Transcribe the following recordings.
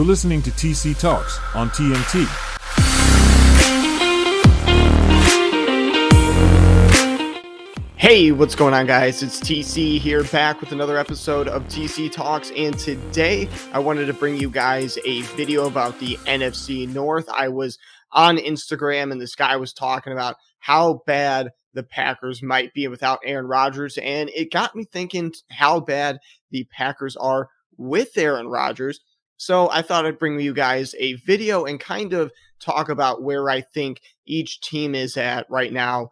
listening to TC TAUX on TNT. Hey, what's going on, guys? It's TC here, back with another episode of TC TAUX, and today I wanted to bring you guys a video about the NFC North. I was on Instagram, and this guy was talking about how bad the Packers might be without Aaron Rodgers, and it got me thinking how bad the Packers are with Aaron Rodgers. So I thought I'd bring you guys a video and kind of talk about where I think each team is at right now,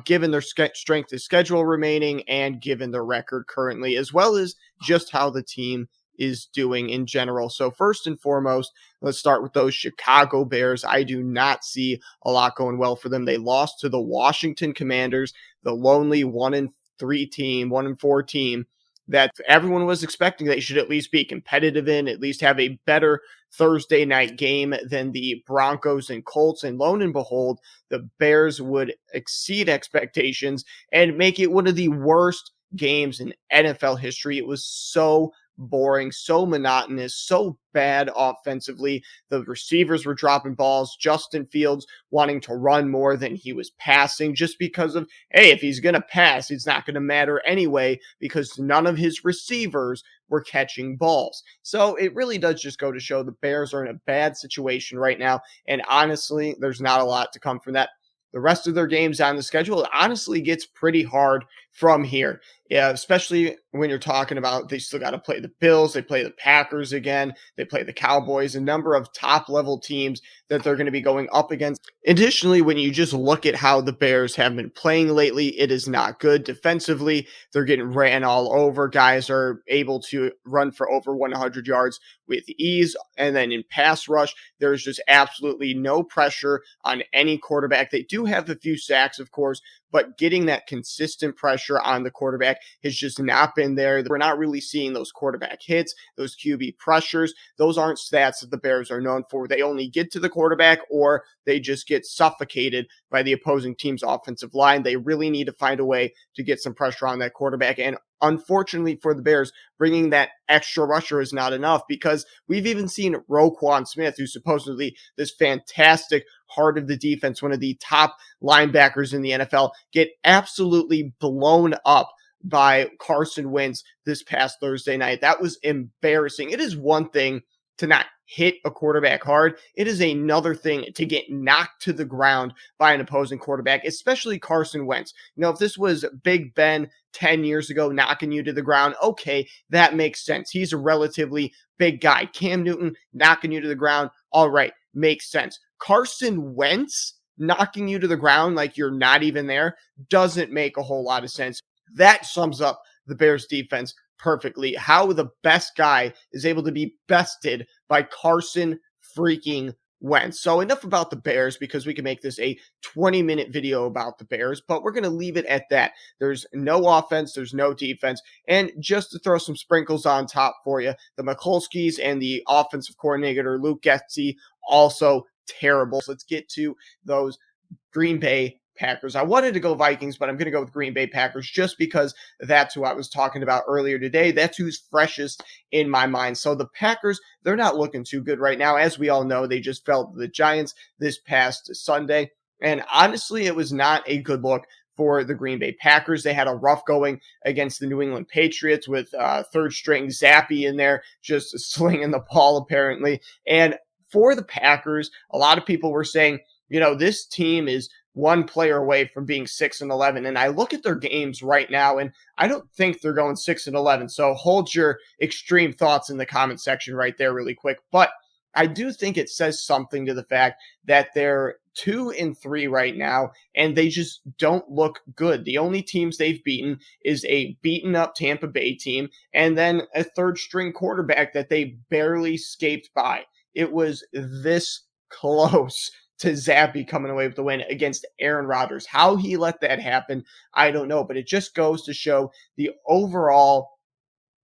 given their strength of schedule remaining and given their record currently, as well as just how the team is doing in general. So first and foremost, let's start with those Chicago Bears. I do not see a lot going well for them. They lost to the Washington Commanders, the lonely 1-4 team that everyone was expecting they should at least be competitive in, at least have a better Thursday night game than the Broncos and Colts. And lo and behold, the Bears would exceed expectations and make it one of the worst games in NFL history. It was so boring, so monotonous, so bad offensively. The receivers were dropping balls. Justin Fields wanting to run more than he was passing, just because of, hey, if he's going to pass, it's not going to matter anyway, because none of his receivers were catching balls. So it really does just go to show the Bears are in a bad situation right now. And honestly, there's not a lot to come from that. The rest of their games on the schedule, it honestly gets pretty hard from here. Yeah, especially when you're talking about they still got to play the Bills, they play the Packers again, they play the Cowboys, a number of top-level teams that they're going to be going up against. Additionally, when you just look at how the Bears have been playing lately, it is not good. Defensively, they're getting ran all over. Guys are able to run for over 100 yards with ease. And then in pass rush, there's just absolutely no pressure on any quarterback. They do have a few sacks, of course, but getting that consistent pressure on the quarterback has just not been there. We're not really seeing those quarterback hits, those QB pressures. Those aren't stats that the Bears are known for. They only get to the quarterback or they just get suffocated by the opposing team's offensive line. They really need to find a way to get some pressure on that quarterback. And unfortunately for the Bears, bringing that extra rusher is not enough, because we've even seen Roquan Smith, who's supposedly this fantastic heart of the defense, one of the top linebackers in the NFL, get absolutely blown up by Carson Wentz this past Thursday night. That was embarrassing. It is one thing to not hit a quarterback hard. It is another thing to get knocked to the ground by an opposing quarterback, especially Carson Wentz. You know, if this was Big Ben 10 years ago knocking you to the ground, okay, that makes sense. He's a relatively big guy. Cam Newton knocking you to the ground, all right, makes sense. Carson Wentz knocking you to the ground like you're not even there doesn't make a whole lot of sense. That sums up the Bears defense perfectly. How the best guy is able to be bested by Carson freaking Wentz. So enough about the Bears, because we can make this a 20-minute video about the Bears, but we're going to leave it at that. There's no offense, there's no defense, and just to throw some sprinkles on top for you, the Mikulskis and the offensive coordinator Luke Getsy also terrible. So let's get to those Green Bay Packers. I wanted to go Vikings, but I'm going to go with Green Bay Packers just because that's who I was talking about earlier today. That's who's freshest in my mind. So the Packers, they're not looking too good right now. As we all know, they just fell to the Giants this past Sunday. And honestly, it was not a good look for the Green Bay Packers. They had a rough going against the New England Patriots with third string Zappy in there, just slinging the ball apparently. And for the Packers, a lot of people were saying, you know, this team is one player away from being 6-11. And I look at their games right now, and I don't think they're going 6-11. So hold your extreme thoughts in the comment section right there really quick. But I do think it says something to the fact that they're 2-3 right now, and they just don't look good. The only teams they've beaten is a beaten up Tampa Bay team, and then a third string quarterback that they barely scaped by. It was this close to Zappy coming away with the win against Aaron Rodgers. How he let that happen, I don't know, but it just goes to show the overall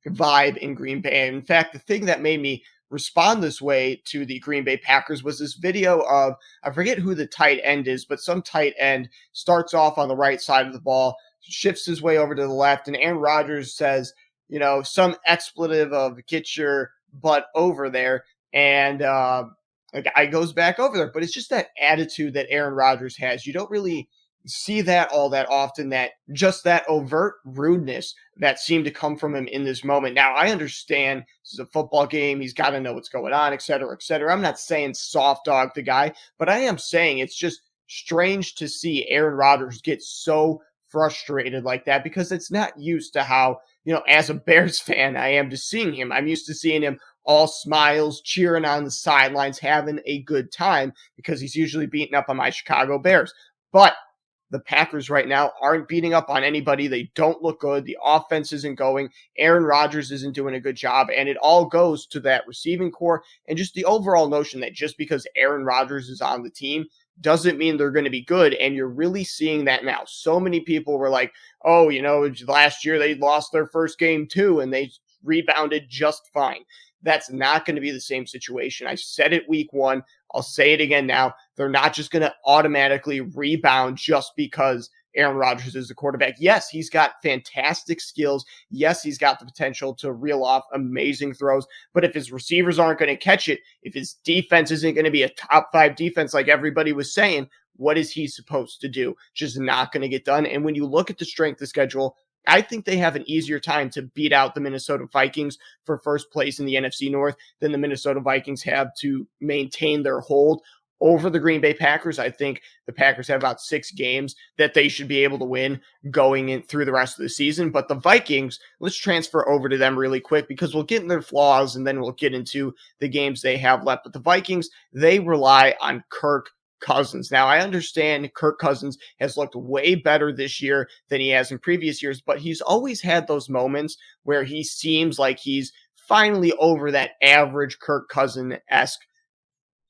vibe in Green Bay. In fact, the thing that made me respond this way to the Green Bay Packers was this video of, I forget who the tight end is, but some tight end starts off on the right side of the ball, shifts his way over to the left, and Aaron Rodgers says, you know, some expletive of get your butt over there. and a guy goes back over there. But it's just that attitude that Aaron Rodgers has. You don't really see that all that often, that just that overt rudeness that seemed to come from him in this moment. Now, I understand this is a football game. He's got to know what's going on, et cetera, et cetera. I'm not saying soft dog the guy, but I am saying it's just strange to see Aaron Rodgers get so frustrated like that, because it's not used to how, as a Bears fan, I am to seeing him. I'm used to seeing him all smiles, cheering on the sidelines, having a good time, because he's usually beating up on my Chicago Bears. But the Packers right now aren't beating up on anybody. They don't look good. The offense isn't going. Aaron Rodgers isn't doing a good job. And it all goes to that receiving core and just the overall notion that just because Aaron Rodgers is on the team doesn't mean they're going to be good. And you're really seeing that now. So many people were like, oh, last year they lost their first game too, and they rebounded just fine. That's not going to be the same situation. I said it week one. I'll say it again now. They're not just going to automatically rebound just because Aaron Rodgers is the quarterback. Yes, he's got fantastic skills. Yes, he's got the potential to reel off amazing throws. But if his receivers aren't going to catch it, if his defense isn't going to be a top 5 defense like everybody was saying, what is he supposed to do? Just not going to get done. And when you look at the strength of schedule, I think they have an easier time to beat out the Minnesota Vikings for first place in the NFC North than the Minnesota Vikings have to maintain their hold over the Green Bay Packers. I think the Packers have about 6 games that they should be able to win going in through the rest of the season. But the Vikings, let's transfer over to them really quick, because we'll get in their flaws and then we'll get into the games they have left. But the Vikings, they rely on Kirk Cousins. Now, I understand Kirk Cousins has looked way better this year than he has in previous years, but he's always had those moments where he seems like he's finally over that average Kirk Cousin-esque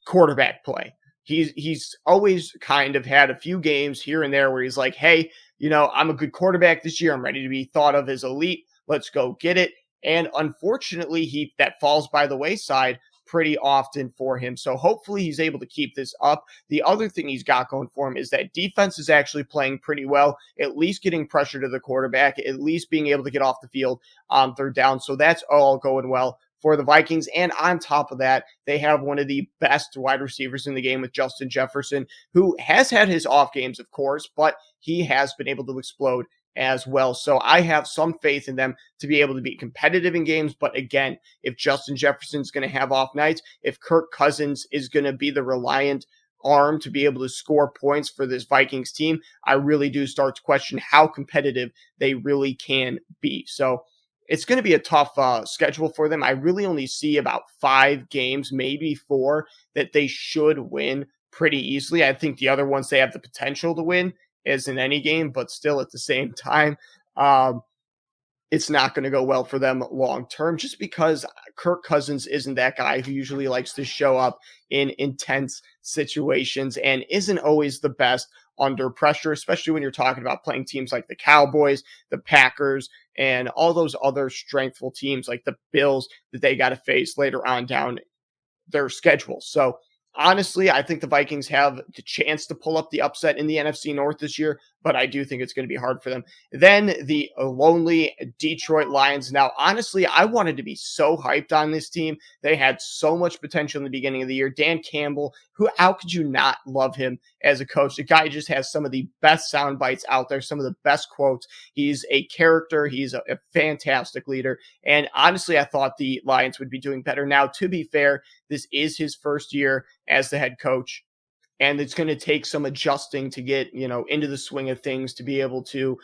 quarterback play. He's always kind of had a few games here and there where he's like, hey, I'm a good quarterback this year. I'm ready to be thought of as elite. Let's go get it. And unfortunately, that falls by the wayside pretty often for him. So hopefully he's able to keep this up. The other thing he's got going for him is that defense is actually playing pretty well, at least getting pressure to the quarterback, at least being able to get off the field on third down. So that's all going well for the Vikings. And on top of that, they have one of the best wide receivers in the game with Justin Jefferson, who has had his off games, of course, but he has been able to explode as well. So I have some faith in them to be able to be competitive in games. But again, if Justin Jefferson's going to have off nights, if Kirk Cousins is going to be the reliant arm to be able to score points for this Vikings team, I really do start to question how competitive they really can be. So it's going to be a tough schedule for them. I really only see about 5 games, maybe 4, that they should win pretty easily. I think the other ones they have the potential to win is in any game, but still at the same time, it's not going to go well for them long term, just because Kirk Cousins isn't that guy who usually likes to show up in intense situations and isn't always the best under pressure, especially when you're talking about playing teams like the Cowboys, the Packers, and all those other strengthful teams like the Bills that they got to face later on down their schedule. So honestly, I think the Vikings have the chance to pull up the upset in the NFC North this year, but I do think it's going to be hard for them. Then the lonely Detroit Lions. Now, honestly, I wanted to be so hyped on this team. They had so much potential in the beginning of the year. Dan Campbell, how could you not love him as a coach? The guy just has some of the best sound bites out there, some of the best quotes. He's a character. He's a fantastic leader. And honestly, I thought the Lions would be doing better. Now, to be fair, this is his first year as the head coach, and it's going to take some adjusting to get, into the swing of things, to be able to,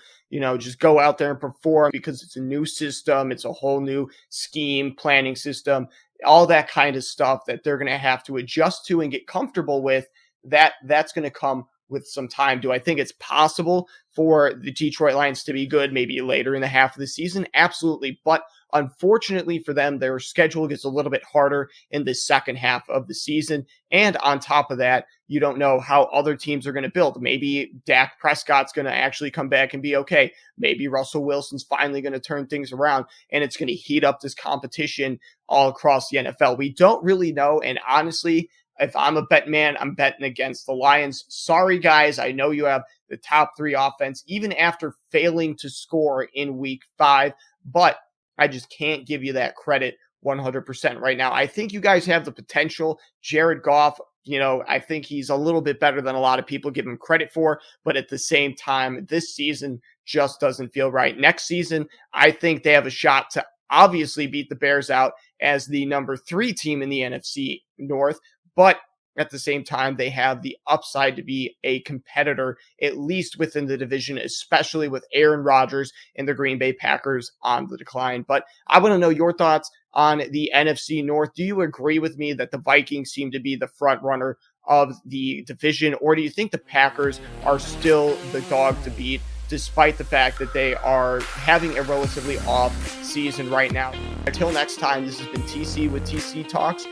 just go out there and perform, because it's a new system. It's a whole new scheme, planning system, all that kind of stuff that they're going to have to adjust to and get comfortable with. That's going to come with some time. Do I think it's possible for the Detroit Lions to be good maybe later in the half of the season? Absolutely. But unfortunately for them, their schedule gets a little bit harder in the second half of the season. And on top of that, you don't know how other teams are going to build. Maybe Dak Prescott's going to actually come back and be okay. Maybe Russell Wilson's finally going to turn things around, and it's going to heat up this competition all across the NFL. We don't really know. And honestly, if I'm a bet man, I'm betting against the Lions. Sorry, guys. I know you have the top 3 offense, even after failing to score in week 5, but I just can't give you that credit 100% right now. I think you guys have the potential. Jared Goff, I think he's a little bit better than a lot of people give him credit for, but at the same time, this season just doesn't feel right. Next season, I think they have a shot to obviously beat the Bears out as the number 3 team in the NFC North, but at the same time, they have the upside to be a competitor, at least within the division, especially with Aaron Rodgers and the Green Bay Packers on the decline. But I want to know your thoughts on the NFC North. Do you agree with me that the Vikings seem to be the front runner of the division, or do you think the Packers are still the dog to beat, despite the fact that they are having a relatively off season right now? Until next time, this has been TC with TC Talks.